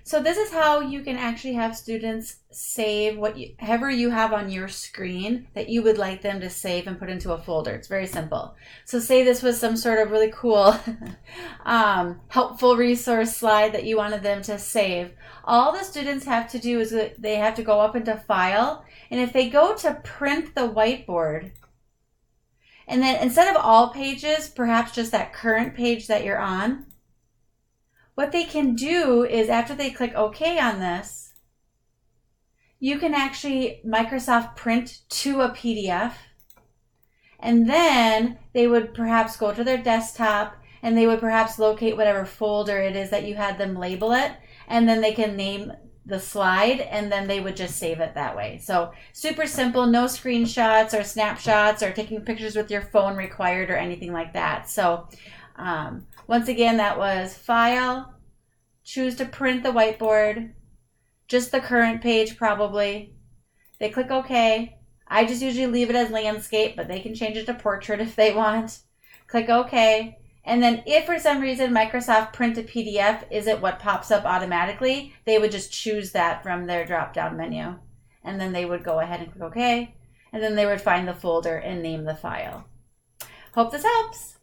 So this is how you can actually have students save whatever you have on your screen that you would like them to save and put into a folder. It's very simple. So say this was some sort of really cool helpful resource slide that you wanted them to save. All the students have to do is they have to go up into File, and if they go to print the whiteboard, and then instead of all pages, perhaps just that current page that you're on, what they can do is after they click OK on this, you can actually Microsoft Print to a PDF, and then they would perhaps go to their desktop and they would perhaps locate whatever folder it is that you had them label it, and then they can name the slide, and then they would just save it that way. So super simple, no screenshots or snapshots or taking pictures with your phone required or anything like that. So once again, that was File, choose to print the whiteboard, just the current page probably. They click OK. I just usually leave it as landscape, but they can change it to portrait if they want. Click OK. And then if for some reason Microsoft Print to PDF isn't what pops up automatically, they would just choose that from their drop-down menu. And then they would go ahead and click OK. And then they would find the folder and name the file. Hope this helps.